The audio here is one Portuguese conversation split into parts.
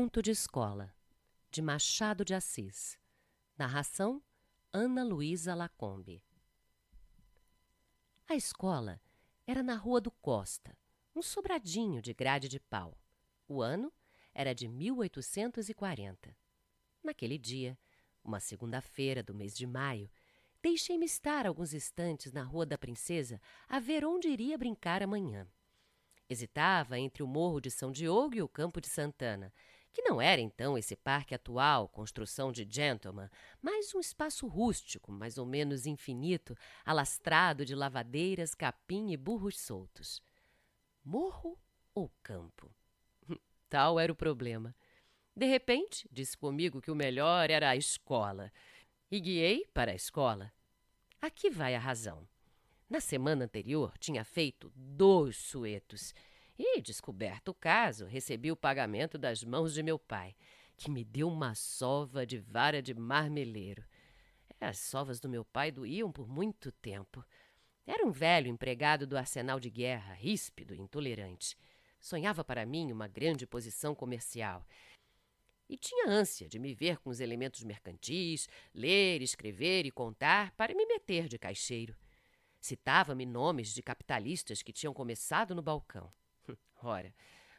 Conto de Escola, de Machado de Assis. Narração, Ana Luísa Lacombe. A escola era na Rua do Costa, um sobradinho de grade de pau. O ano era de 1840. Naquele dia, uma segunda-feira do mês de maio, deixei-me estar alguns instantes na Rua da Princesa a ver onde iria brincar amanhã. Hesitava entre o Morro de São Diogo e o Campo de Santana, que não era então esse parque atual, construção de gentleman, mas um espaço rústico, mais ou menos infinito, alastrado de lavadeiras, capim e burros soltos. Morro ou campo? Tal era o problema. De repente, disse comigo que o melhor era a escola, e guiei para a escola. Aqui vai a razão. Na semana anterior, tinha feito 2 suetos e, descoberto o caso, recebi o pagamento das mãos de meu pai, que me deu uma sova de vara de marmeleiro. As sovas do meu pai doíam por muito tempo. Era um velho empregado do arsenal de guerra, ríspido e intolerante. Sonhava para mim uma grande posição comercial e tinha ânsia de me ver com os elementos mercantis, ler, escrever e contar para me meter de caixeiro. Citava-me nomes de capitalistas que tinham começado no balcão. Ora,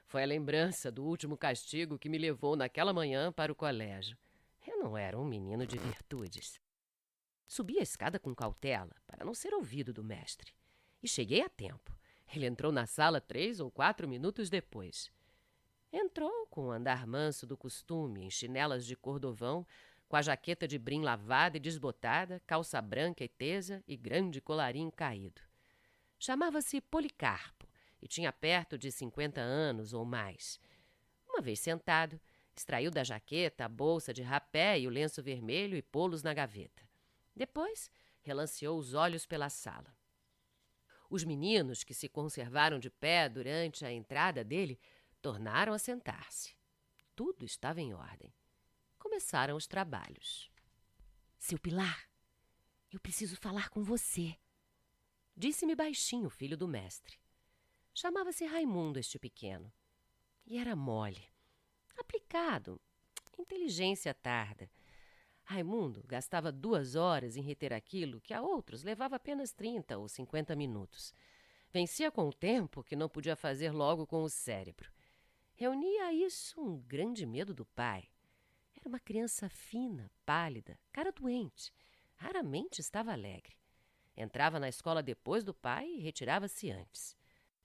foi a lembrança do último castigo que me levou naquela manhã para o colégio. Eu não era um menino de virtudes. Subi a escada com cautela, para não ser ouvido do mestre. E cheguei a tempo. Ele entrou na sala 3 ou 4 minutos depois. Entrou com o andar manso do costume, em chinelas de cordovão, com a jaqueta de brim lavada e desbotada, calça branca e tesa e grande colarinho caído. Chamava-se Policarpo e tinha perto de 50 anos ou mais. Uma vez sentado, extraiu da jaqueta a bolsa de rapé e o lenço vermelho e pô-los na gaveta. Depois, relanceou os olhos pela sala. Os meninos que se conservaram de pé durante a entrada dele tornaram a sentar-se. Tudo estava em ordem. Começaram os trabalhos. Seu Pilar, eu preciso falar com você, disse-me baixinho o filho do mestre. Chamava-se Raimundo este pequeno. E era mole, aplicado, inteligência tarda. Raimundo gastava 2 horas em reter aquilo que a outros levava apenas 30 ou 50 minutos. Vencia com o tempo que não podia fazer logo com o cérebro. Reunia a isso um grande medo do pai. Era uma criança fina, pálida, cara doente. Raramente estava alegre. Entrava na escola depois do pai e retirava-se antes.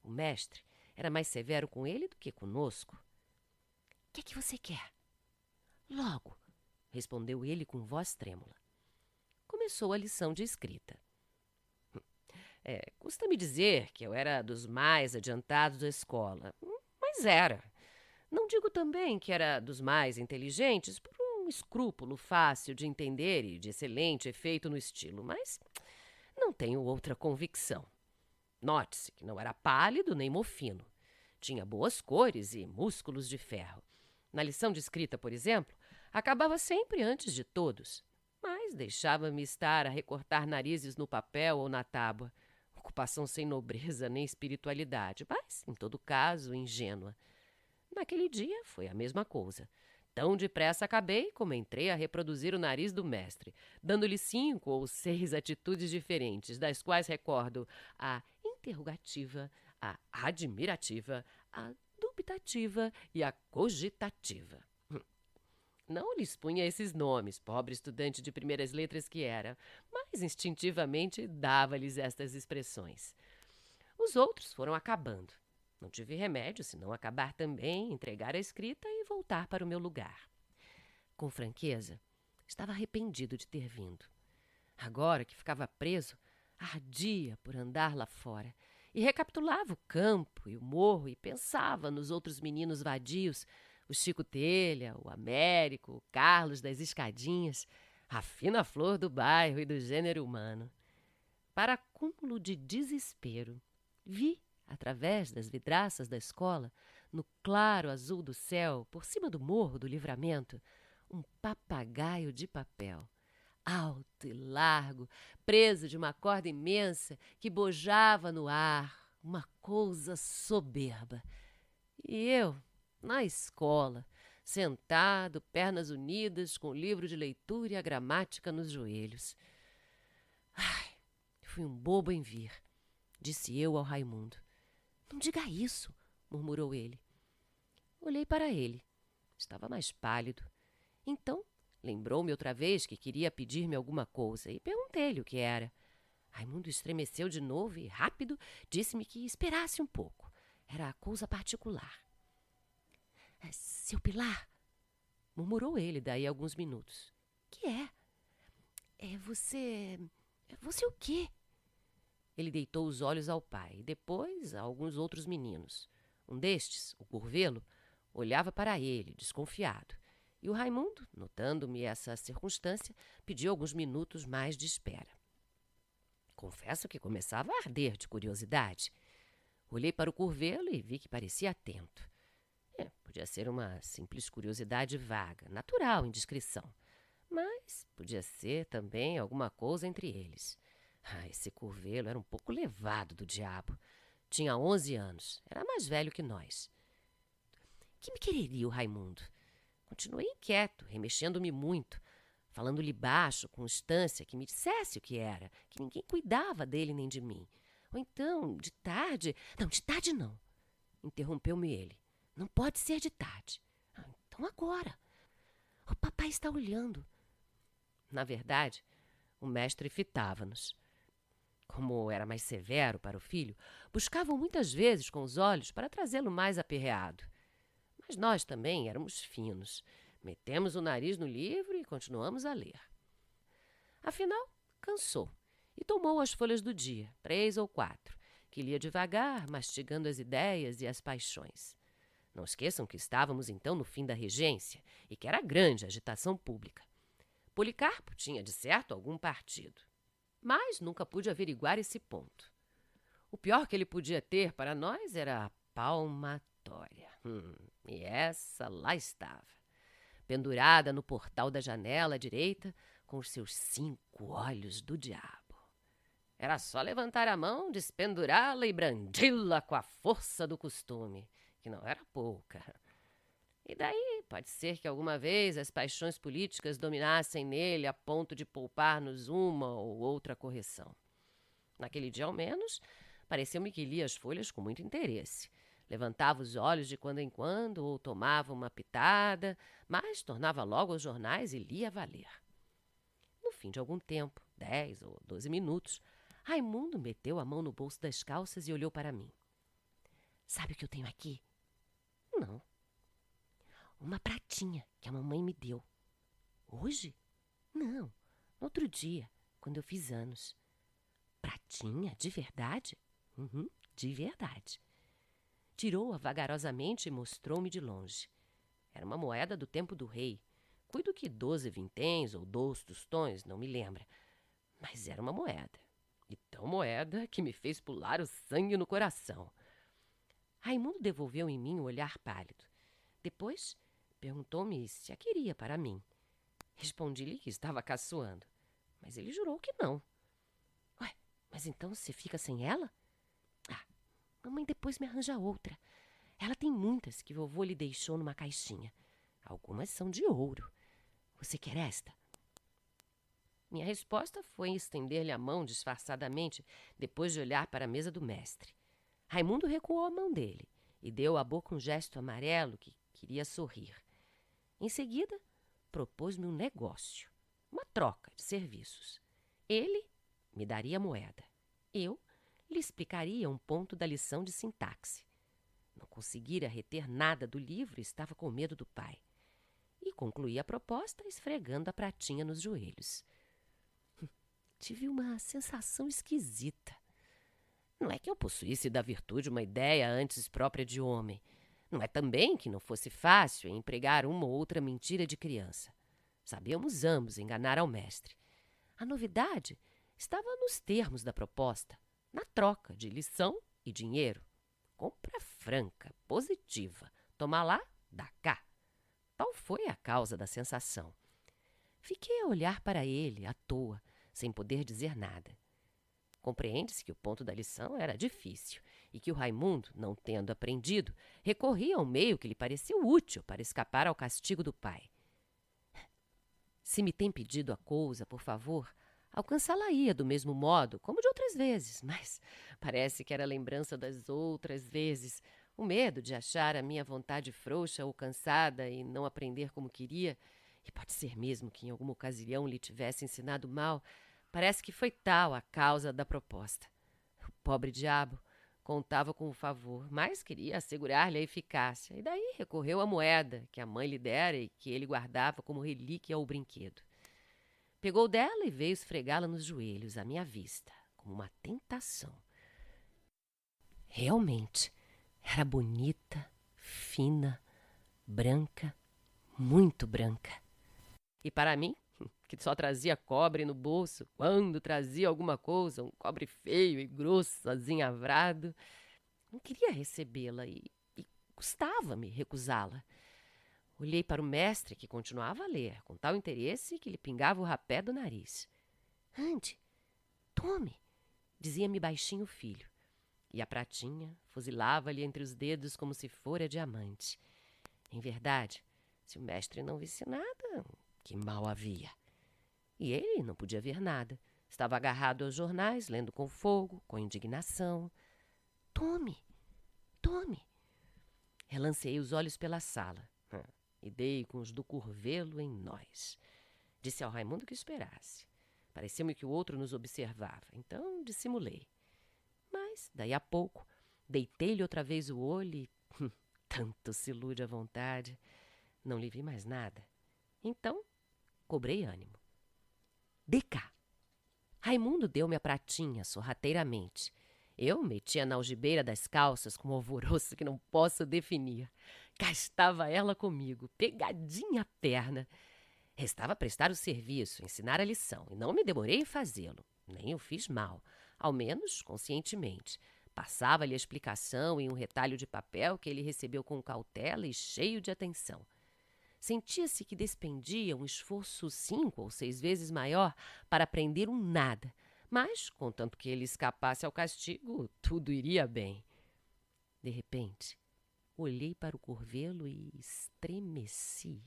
O mestre era mais severo com ele do que conosco. O que é que você quer? Logo, respondeu ele com voz trêmula. Começou a lição de escrita. Custa-me dizer que eu era dos mais adiantados da escola, mas era. Não digo também que era dos mais inteligentes por um escrúpulo fácil de entender e de excelente efeito no estilo, mas não tenho outra convicção. Note-se que não era pálido nem mofino. Tinha boas cores e músculos de ferro. Na lição de escrita, por exemplo, acabava sempre antes de todos, mas deixava-me estar a recortar narizes no papel ou na tábua. Ocupação sem nobreza nem espiritualidade, mas, em todo caso, ingênua. Naquele dia foi a mesma coisa. Tão depressa acabei como entrei a reproduzir o nariz do mestre, dando-lhe 5 ou 6 atitudes diferentes, das quais recordo a interrogativa, a admirativa, a dubitativa e a cogitativa. Não lhes punha esses nomes, pobre estudante de primeiras letras que era, mas instintivamente dava-lhes estas expressões. Os outros foram acabando. Não tive remédio senão acabar também, entregar a escrita e voltar para o meu lugar. Com franqueza, estava arrependido de ter vindo. Agora que ficava preso, ardia por andar lá fora e recapitulava o campo e o morro e pensava nos outros meninos vadios, o Chico Telha, o Américo, o Carlos das Escadinhas, a fina flor do bairro e do gênero humano. Para cúmulo de desespero, vi, através das vidraças da escola, no claro azul do céu, por cima do morro do Livramento, um papagaio de papel, alto e largo, preso de uma corda imensa que bojava no ar, uma coisa soberba. E eu, na escola, sentado, pernas unidas, com o livro de leitura e a gramática nos joelhos. Ai, fui um bobo em vir, disse eu ao Raimundo. Não diga isso, murmurou ele. Olhei para ele. Estava mais pálido. Então, lembrou-me outra vez que queria pedir-me alguma coisa e perguntei-lhe o que era. Raimundo estremeceu de novo e, rápido, disse-me que esperasse um pouco. Era coisa particular. Seu Pilar, murmurou ele daí a alguns minutos. Que é? Você o quê? Ele deitou os olhos ao pai e depois a alguns outros meninos. Um destes, o Curvelo, olhava para ele, desconfiado. E o Raimundo, notando-me essa circunstância, pediu alguns minutos mais de espera. Confesso que começava a arder de curiosidade. Olhei para o Curvelo e vi que parecia atento. Podia ser uma simples curiosidade vaga, natural, indiscrição. Mas podia ser também alguma coisa entre eles. Esse Curvelo era um pouco levado do diabo. Tinha 11 anos, era mais velho que nós. Que me quereria o Raimundo? Continuei inquieto, remexendo-me muito, falando-lhe baixo, com instância, que me dissesse o que era, que ninguém cuidava dele nem de mim. Ou então, de tarde... Não, de tarde não, interrompeu-me ele. Não pode ser de tarde. Então agora. O papai está olhando. Na verdade, o mestre fitava-nos. Como era mais severo para o filho, buscavam muitas vezes com os olhos para trazê-lo mais aperreado. Mas nós também éramos finos. Metemos o nariz no livro e continuamos a ler. Afinal, cansou e tomou as folhas do dia, 3 ou 4, que lia devagar, mastigando as ideias e as paixões. Não esqueçam que estávamos então no fim da regência e que era grande a agitação pública. Policarpo tinha, de certo, algum partido. Mas nunca pude averiguar esse ponto. O pior que ele podia ter para nós era a palmatória. E essa lá estava, pendurada no portal da janela à direita, com os seus 5 olhos do diabo. Era só levantar a mão, despendurá-la e brandi-la com a força do costume, que não era pouca. E daí pode ser que alguma vez as paixões políticas dominassem nele a ponto de poupar-nos uma ou outra correção. Naquele dia, ao menos, pareceu-me que lia as folhas com muito interesse. Levantava os olhos de quando em quando ou tomava uma pitada, mas tornava logo aos jornais e lia a valer. No fim de algum tempo, 10 ou 12 minutos, Raimundo meteu a mão no bolso das calças e olhou para mim. Sabe o que eu tenho aqui? Não. Uma pratinha que a mamãe me deu. Hoje? Não, no outro dia, quando eu fiz anos. Pratinha? De verdade? De verdade. Tirou-a vagarosamente e mostrou-me de longe. Era uma moeda do tempo do rei. Cuido que 12 vinténs ou 12 tostões, não me lembra. Mas era uma moeda. E tão moeda que me fez pular o sangue no coração. Raimundo devolveu em mim um olhar pálido. Depois perguntou-me se a queria para mim. Respondi-lhe que estava caçoando, mas ele jurou que não. Ué, mas então você fica sem ela? Mamãe depois me arranja outra. Ela tem muitas que vovô lhe deixou numa caixinha. Algumas são de ouro. Você quer esta? Minha resposta foi estender-lhe a mão disfarçadamente, depois de olhar para a mesa do mestre. Raimundo recuou a mão dele e deu à boca um gesto amarelo que queria sorrir. Em seguida, propôs-me um negócio, uma troca de serviços. Ele me daria a moeda. Eu lhe explicaria um ponto da lição de sintaxe. Não conseguira reter nada do livro e estava com medo do pai. E concluí a proposta esfregando a pratinha nos joelhos. Tive uma sensação esquisita. Não é que eu possuísse da virtude uma ideia antes própria de homem. Não é também que não fosse fácil empregar uma ou outra mentira de criança. Sabíamos ambos enganar ao mestre. A novidade estava nos termos da proposta, na troca de lição e dinheiro. Compra franca, positiva. Toma lá, dá cá. Tal foi a causa da sensação. Fiquei a olhar para ele, à toa, sem poder dizer nada. Compreende-se que o ponto da lição era difícil e que o Raimundo, não tendo aprendido, recorria ao meio que lhe pareceu útil para escapar ao castigo do pai. Se me tem pedido a coisa, por favor, alcançá-la-ia do mesmo modo, como de outras vezes, mas parece que era lembrança das outras vezes, o medo de achar a minha vontade frouxa ou cansada e não aprender como queria, e pode ser mesmo que em alguma ocasião lhe tivesse ensinado mal, parece que foi tal a causa da proposta. O pobre diabo contava com o favor, mas queria assegurar-lhe a eficácia, e daí recorreu à moeda que a mãe lhe dera e que ele guardava como relíquia ao brinquedo. Pegou dela e veio esfregá-la nos joelhos, à minha vista, como uma tentação. Realmente, era bonita, fina, branca, muito branca. E para mim, que só trazia cobre no bolso, quando trazia alguma coisa, um cobre feio e grosso, azinhavrado, não queria recebê-la e custava-me recusá-la. Olhei para o mestre, que continuava a ler, com tal interesse que lhe pingava o rapé do nariz. Ande, tome, dizia-me baixinho o filho. E a pratinha fuzilava-lhe entre os dedos como se fora diamante. Em verdade, se o mestre não visse nada, que mal havia. E ele não podia ver nada. Estava agarrado aos jornais, lendo com fogo, com indignação. Tome, tome. Relanceei os olhos pela sala e dei com os do curvelo em nós. Disse ao Raimundo que esperasse. Pareceu-me que o outro nos observava, então dissimulei. Mas, daí a pouco, deitei-lhe outra vez o olho e tanto se ilude à vontade. Não lhe vi mais nada. Então, cobrei ânimo. Dê cá. Raimundo deu-me a pratinha sorrateiramente. Eu metia na algibeira das calças com um alvoroço que não posso definir. Cá estava ela comigo, pegadinha à perna. Restava prestar o serviço, ensinar a lição, e não me demorei em fazê-lo. Nem o fiz mal, ao menos conscientemente. Passava-lhe a explicação em um retalho de papel que ele recebeu com cautela e cheio de atenção. Sentia-se que despendia um esforço 5 ou 6 vezes maior para aprender um nada, mas, contanto que ele escapasse ao castigo, tudo iria bem. De repente, olhei para o curvelo e estremeci.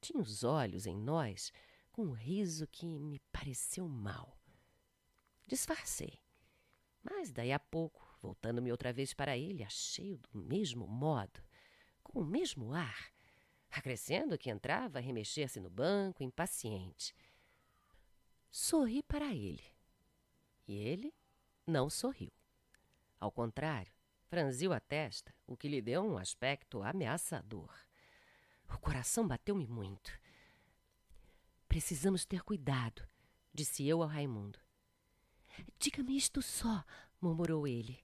Tinha os olhos em nós com um riso que me pareceu mal. Disfarcei, mas daí a pouco, voltando-me outra vez para ele, achei-o do mesmo modo, com o mesmo ar, acrescendo que entrava a remexer-se no banco, impaciente. Sorri para ele. E ele não sorriu. Ao contrário, franziu a testa, o que lhe deu um aspecto ameaçador. O coração bateu-me muito. Precisamos ter cuidado, disse eu ao Raimundo. Diga-me isto só, murmurou ele.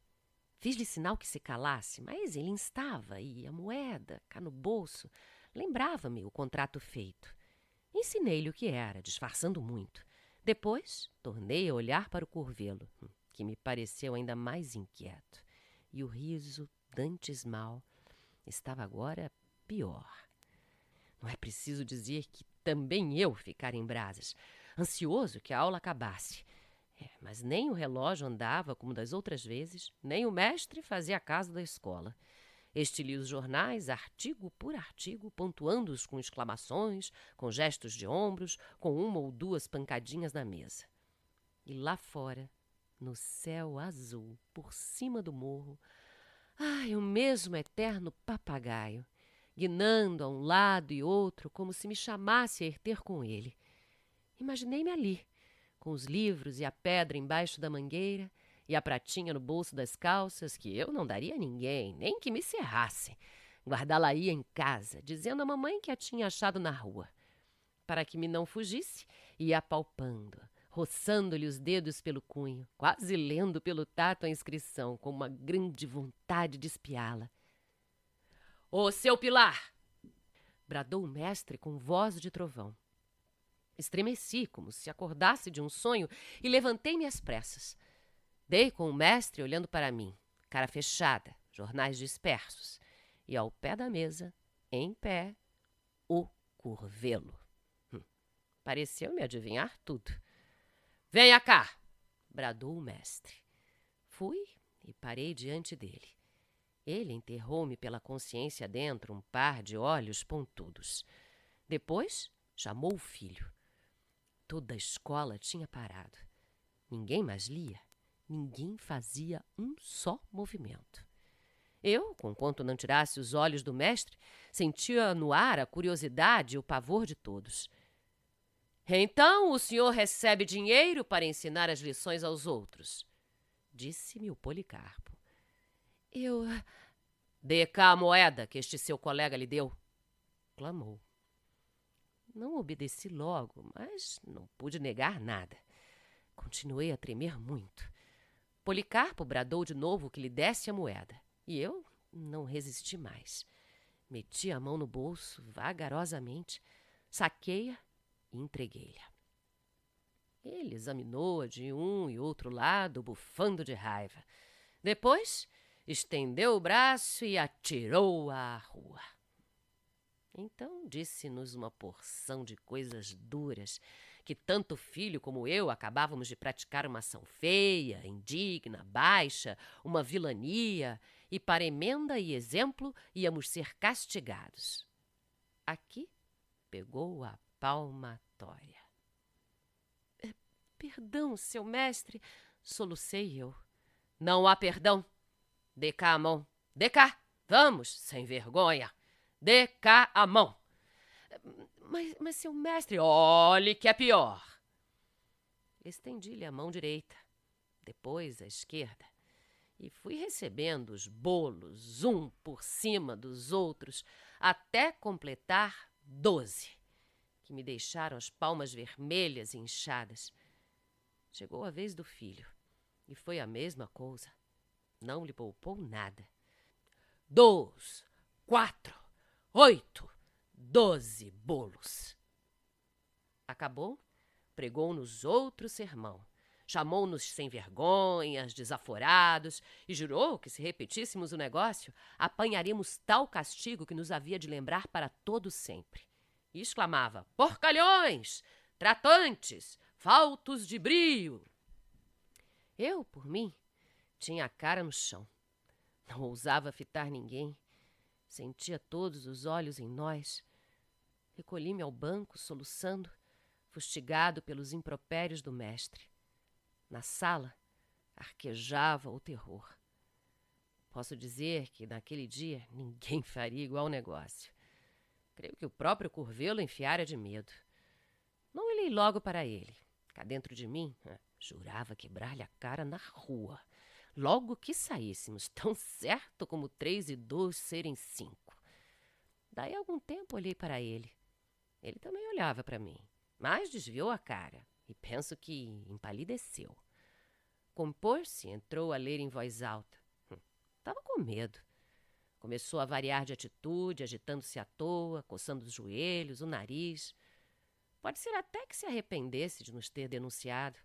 Fiz-lhe sinal que se calasse, mas ele instava e a moeda, cá no bolso, lembrava-me o contrato feito. Ensinei-lhe o que era, disfarçando muito. Depois, tornei a olhar para o curvelo, que me pareceu ainda mais inquieto. E o riso, dantes mal, estava agora pior. Não é preciso dizer que também eu ficara em brasas, ansioso que a aula acabasse. Mas nem o relógio andava como das outras vezes, nem o mestre fazia caso da escola. Este lia os jornais, artigo por artigo, pontuando-os com exclamações, com gestos de ombros, com uma ou duas pancadinhas na mesa. E lá fora, no céu azul, por cima do morro, o mesmo eterno papagaio, guinando a um lado e outro, como se me chamasse a ir ter com ele. Imaginei-me ali, com os livros e a pedra embaixo da mangueira, e a pratinha no bolso das calças, que eu não daria a ninguém, nem que me cerrasse. Guardá-la-ia em casa, dizendo à mamãe que a tinha achado na rua. Para que me não fugisse, ia apalpando, roçando-lhe os dedos pelo cunho, quase lendo pelo tato a inscrição, com uma grande vontade de espiá-la. — Ô, seu Pilar! Bradou o mestre com voz de trovão. Estremeci, como se acordasse de um sonho, e levantei-me às pressas. Dei com o mestre olhando para mim, cara fechada, jornais dispersos, e ao pé da mesa, em pé, o curvelo. Pareceu-me adivinhar tudo. — Venha cá! Bradou o mestre. Fui e parei diante dele. Ele enterrou-me pela consciência dentro um par de olhos pontudos. Depois chamou o filho. Toda a escola tinha parado. Ninguém mais lia, ninguém fazia um só movimento. Eu, conquanto não tirasse os olhos do mestre, sentia no ar a curiosidade e o pavor de todos. Então o senhor recebe dinheiro para ensinar as lições aos outros, disse-me o Policarpo. Eu... Dê cá a moeda que este seu colega lhe deu, clamou. Não obedeci logo, mas não pude negar nada. Continuei a tremer muito. Policarpo bradou de novo que lhe desse a moeda, e eu não resisti mais. Meti a mão no bolso vagarosamente, saquei-a e entreguei-lhe. Ele examinou-a de um e outro lado, bufando de raiva. Depois, estendeu o braço e atirou-a à rua. Então disse-nos uma porção de coisas duras, que tanto o filho como eu acabávamos de praticar uma ação feia, indigna, baixa, uma vilania, e para emenda e exemplo íamos ser castigados. Aqui pegou a palmatória. Perdão, seu mestre, solucei eu. Não há perdão. Dê cá a mão. Dê cá. Vamos, sem vergonha. Dê cá a mão. Mas seu mestre, olhe que é pior. Estendi-lhe a mão direita, depois a esquerda, e fui recebendo os bolos, um por cima dos outros, até completar 12, que me deixaram as palmas vermelhas e inchadas. Chegou a vez do filho, e foi a mesma coisa. Não lhe poupou nada. 2, 4, 8, 12 bolos. Acabou, pregou-nos outro sermão. Chamou-nos sem vergonhas, desaforados, e jurou que, se repetíssemos o negócio, apanharíamos tal castigo que nos havia de lembrar para todo sempre. E exclamava: porcalhões, tratantes, faltos de brio. Eu, por mim, tinha a cara no chão. Não ousava fitar ninguém. Sentia todos os olhos em nós. Recolhi-me ao banco, soluçando, fustigado pelos impropérios do mestre. Na sala, arquejava o terror. Posso dizer que, naquele dia, ninguém faria igual negócio. Creio que o próprio Curvelo enfiara de medo. Não olhei logo para ele. Cá dentro de mim, jurava quebrar-lhe a cara na rua. Logo que saíssemos, tão certo como 3 e 2 serem 5. Daí a algum tempo olhei para ele. Ele também olhava para mim, mas desviou a cara e penso que empalideceu. Compôs-se e entrou a ler em voz alta. Estava com medo. Começou a variar de atitude, agitando-se à toa, coçando os joelhos, o nariz. Pode ser até que se arrependesse de nos ter denunciado.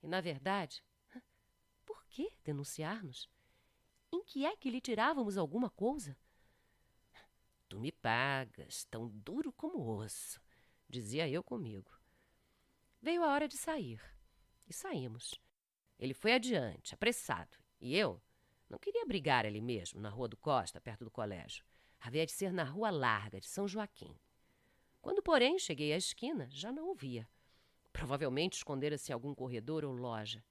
E, na verdade, por que denunciar-nos? Em que é que lhe tirávamos alguma coisa? Tu me pagas, tão duro como osso, dizia eu comigo. Veio a hora de sair, e saímos. Ele foi adiante, apressado, e eu não queria brigar ali mesmo, na Rua do Costa, perto do colégio. Havia de ser na Rua Larga, de São Joaquim. Quando, porém, cheguei à esquina, já não o via. Provavelmente escondera-se em algum corredor ou loja.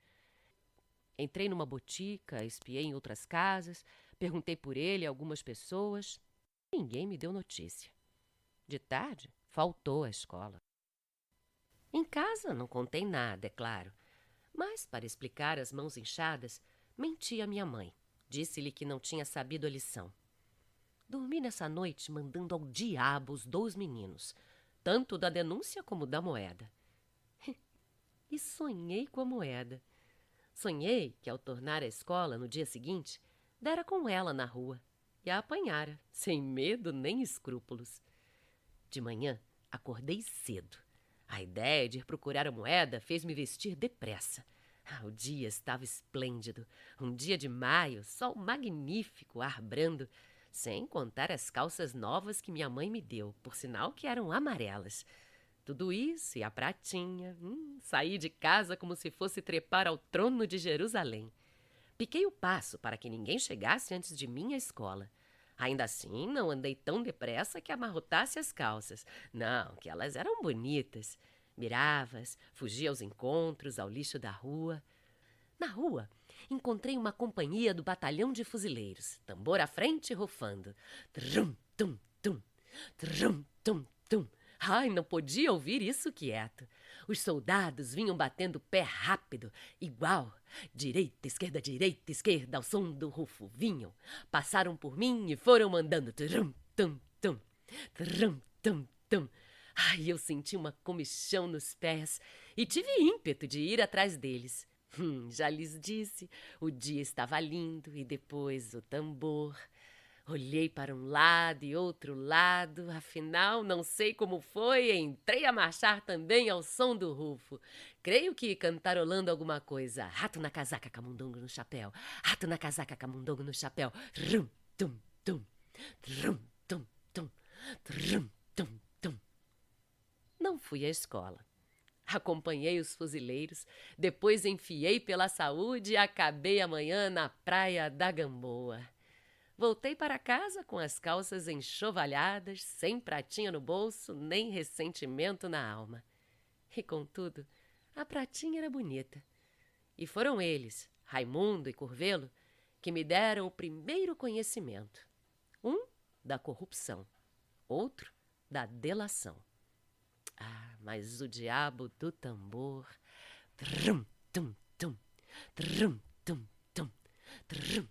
Entrei numa botica, espiei em outras casas, perguntei por ele a algumas pessoas. Ninguém me deu notícia. De tarde, faltou à escola. Em casa não contei nada, é claro. Mas, para explicar as mãos inchadas, menti à minha mãe. Disse-lhe que não tinha sabido a lição. Dormi nessa noite mandando ao diabo os 2 meninos, tanto da denúncia como da moeda. E sonhei com a moeda. Sonhei que, ao tornar à escola no dia seguinte, dera com ela na rua e a apanhara, sem medo nem escrúpulos. De manhã, acordei cedo. A ideia de ir procurar a moeda fez-me vestir depressa. O dia estava esplêndido. Um dia de maio, sol magnífico, ar brando, sem contar as calças novas que minha mãe me deu, por sinal que eram amarelas. Tudo isso e a pratinha. Saí de casa como se fosse trepar ao trono de Jerusalém. Piquei o passo para que ninguém chegasse antes de mim à escola. Ainda assim, não andei tão depressa que amarrotasse as calças. Não, que elas eram bonitas. Mirava-as, fugia aos encontros, ao lixo da rua. Na rua, encontrei uma companhia do batalhão de fuzileiros, tambor à frente rufando. Trum, tum, tum, trum, tum, tum. Ai, não podia ouvir isso quieto. Os soldados vinham batendo pé rápido, igual. Direita, esquerda, ao som do rufo vinham. Passaram por mim e foram mandando trum, tum, tum, trum, tum, tum. Ai, eu senti uma comichão nos pés e tive ímpeto de ir atrás deles. Já lhes disse, o dia estava lindo e depois o tambor. Olhei para um lado e outro lado, afinal, não sei como foi, entrei a marchar também ao som do rufo. Creio que cantarolando alguma coisa. Rato na casaca, camundongo no chapéu. Rato na casaca, camundongo no chapéu. Rum, tum, tum. Rum, tum, tum. Rum, tum, tum. Não fui à escola. Acompanhei os fuzileiros, depois enfiei pela saúde e acabei amanhã na praia da Gamboa. Voltei para casa com as calças enxovalhadas, sem pratinha no bolso, nem ressentimento na alma. E, contudo, a pratinha era bonita. E foram eles, Raimundo e Curvelo, que me deram o primeiro conhecimento. Um da corrupção, outro da delação. Ah, mas o diabo do tambor. Trum, tum, tum. Trum, tum, tum. Trum,